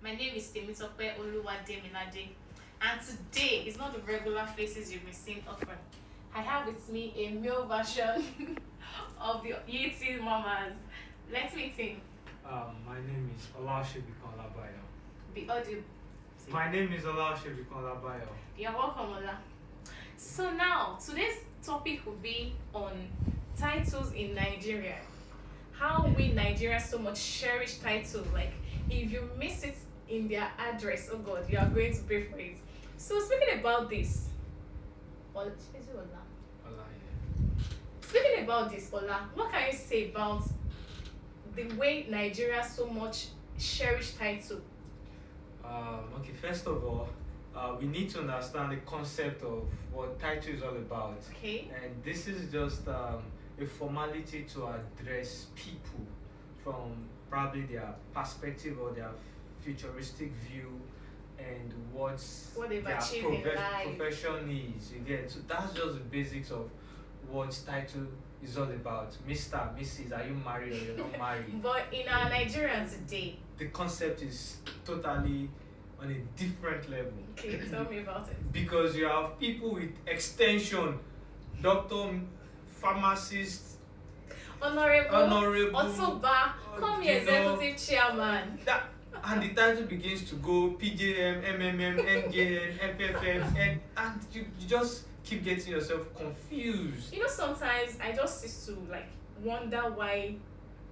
My name is Temitope Oluwademilade, and today is not the regular faces you've been seeing often. I have with me a male version of the Yeti mamas. Let me think. My name is Olashibikon Labayo. Be audible. My name is Olashibikon Labayo. You're welcome, Ola. So now, today's topic will be on titles in Nigeria. How we Nigerians so much cherish title. Like, if you miss it in their address, oh God, you are going to pay for it. So speaking about this, Ola, is it Ola? Ola, yeah. Speaking about this, Ola, what can you say about the way Nigeria so much cherish title? Okay, first of all, we need to understand the concept of what title is all about. Okay. And this is just a formality to address people from probably their perspective or their futuristic view and what they've their achieved in life. profession is. You get, so that's just the basics of what title is all about. Mr., Mrs., are you married or you're not married? But in our Nigeria today, The concept is totally on a different level. okay, tell me about it. Because you have people with extension, doctor, pharmacist, honorable, Otoba, call me you know, executive chairman. that, and the title begins to go PJM, MMM, NJN, FFF, and you just keep getting yourself confused. You know, sometimes I just used to like wonder why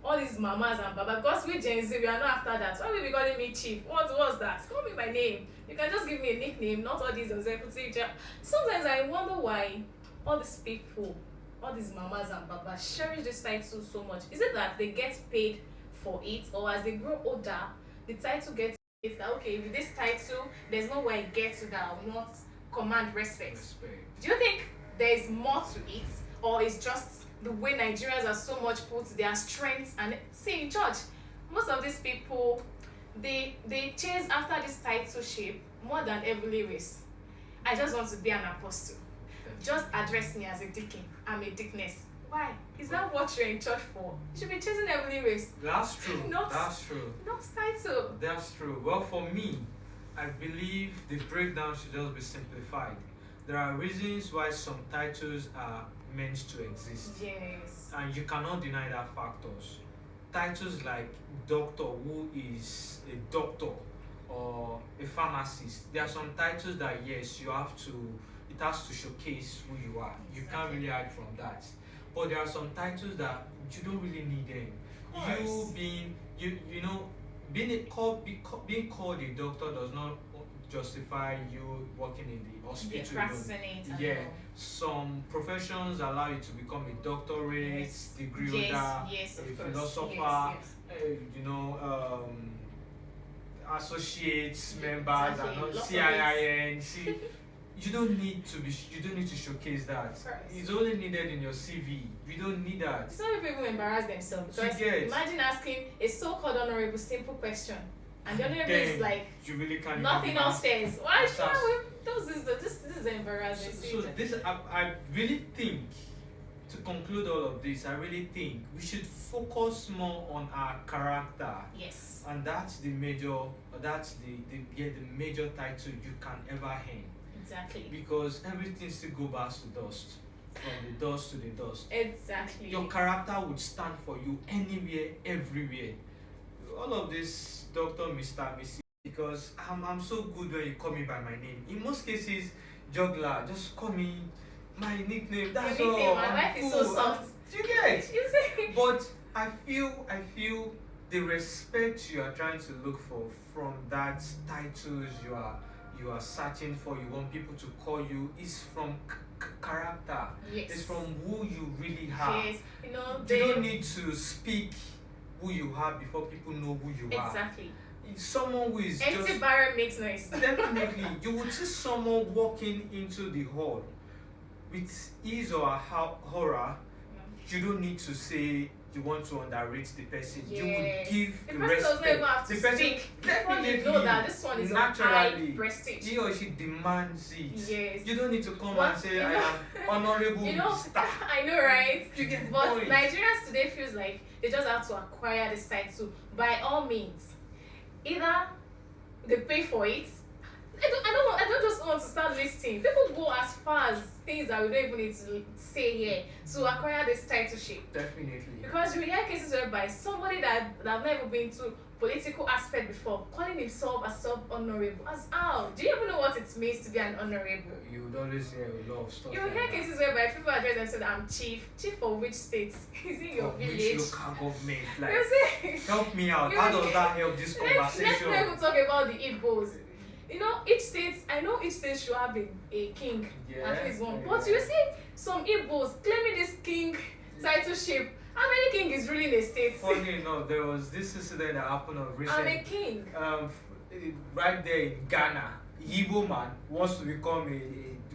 all these mamas and baba, because we Gen Z, we are not after that. Why will you be calling me chief? What was that? Call me by name. You can just give me a nickname, not all these executive chair. Sometimes I wonder why all these people, all these mamas and babas cherish this title so much. Is it that they get paid for it, or as they grow older, the title gets it's that okay, with this title, there's no way I get to that I will not command respect. Do you think there is more to it, or it's just the way Nigerians are so much put their strengths and see in church? Most of these people, they chase after this title shape more than heavenly race. I just want to be an apostle. Just address me as a deacon. I'm a deaconess. Why? Is that what you're in church for? You should be chasing heavenly race. That's true. Not- That's true. Not title. That's true. Well, for me, I believe the breakdown should just be simplified. There are reasons why some titles are meant to exist, Yes. and you cannot deny that factors. Titles like doctor, who is a doctor, or a pharmacist. There are some titles that yes, you have to. It has to showcase who you are. You can't Exactly. really hide from that. But there are some titles that you don't really need them. Of You course. being you know being called a doctor does not justify you working in the Yeah, hospital. practicing it. and Yeah, all. some professions allow you to become a doctorate, Yes. degree Yes, holder, yes, of a course. philosopher, Yes, yes. you know, associates, members, Exactly. and all, Lots of CIIN. See, you don't need to showcase that. Of course. It's only needed in your CV. You don't need that. Some people embarrass themselves You because get. imagine asking a so-called honorable simple question, and the honorable is Then like you really can't. nothing even else says. Why should That's- I? This is embarrassing. So this, I really think, to conclude all of this, I really think we should focus more on our character, Yes. and that's the major title you can ever earn, Exactly. because everything still go back to dust, from the dust to the dust. Exactly. Your character would stand for you anywhere, everywhere. All of this, Doctor, Mr., Mrs., because I'm so good when you call me by my name. In most cases, juggler, just call me my nickname. That's Your nickname, all. my I'm life is so cool. soft. You get? You see? But I feel the respect you are trying to look for from that titles you are searching for, you want people to call you, is from character. Yes. It's from who you really are. Yes. You know You don't need to speak who you are before people know who you are. exactly. It's someone who is Empty just barrel makes noise. definitely, you would see someone walking into the hall with his or her horror. You don't need to say you want to underrate the person. Yes. You would give The the person does not even have to the person speak before you know definitely, that this one is of high naturally, prestige. he or she demands it. Yes. You don't need to come But and say you I know- am honorable You know, star. I know, right? You get the But point. Nigerians today feels like they just have to acquire this title by all means. Either they pay for it. I don't just want to start listing. People go as far as things that we don't even need to say here to acquire this titleship. Definitely. Because you hear cases whereby somebody that have never been to political aspect before calling himself a sub-honorable. As how? Do you even know what it means to be an honorable? You would always hear a lot of stuff. You like hear that. cases whereby people address themselves, I'm chief. Chief of which state? Is it your Of village? which local government? Like, You see? help me out. You How see? does that help this Let's conversation? not even talk about the Igbos. You know, each state, I know each state should have a king, at least one. But you see, some Igbos claiming this king titleship. How many king is ruling a state? Funny enough, there was this incident that happened of recent. I'm a king. Right there in Ghana, Igbo man wants to become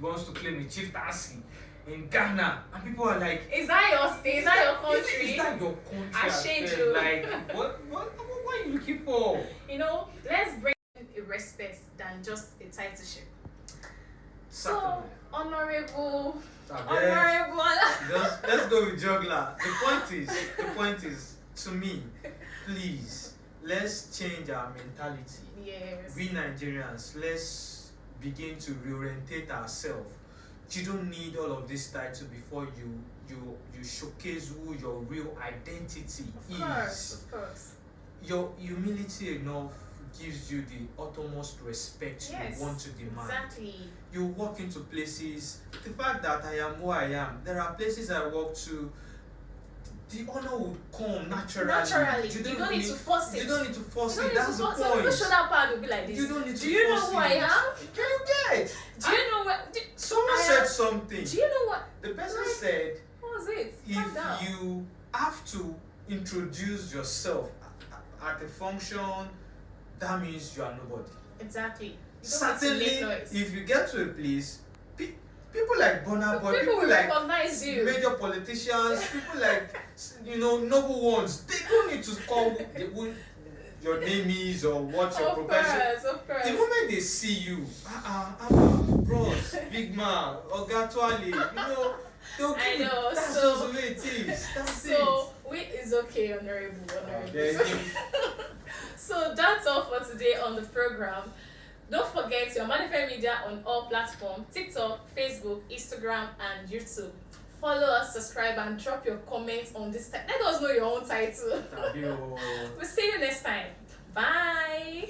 wants to claim a chieftaincy in Ghana, and people are like, Is that your state? Is that your country? Is that your country? I shade you. Like, what are you looking for? You know, let's bring a respect than just a titleship. So, Certainly. honorable. Let's go with juggler. The point is, to me, please, let's change our mentality. Yes. We Nigerians, let's begin to reorientate ourselves. You don't need all of this title before you showcase who your real identity is. Of course. Your humility enough gives you the uttermost respect you want to demand. Exactly. You walk into places, the fact that I am who I am, there are places I walk to, the honor would come naturally. You don't need to force it. You don't need to force it. That's That's the Some people point. show that part will be like this. You don't need to Do you know force who I it. am? Can you get? Do you know what? Someone said something. Do you know what? The person said, What was it? Calm down. if you have to introduce yourself at a function, that means you are nobody. Exactly. You don't Certainly, need to make noise. if you get to a place, people like Burna Boy, People will like recognize you. major politicians, people like noble ones, they don't need to call your name is or what your profession. Of course. The moment they see you, bros, big man, Ogatwale, they'll give you. That's just the way it is. That's it. So, it's okay, honorable. So that's all for today on the program. Don't forget your Manifest Media on all platforms: TikTok, Facebook, Instagram, and YouTube. Follow us, subscribe, and drop your comments on this. Let us know your own title. We'll see you next time. Bye.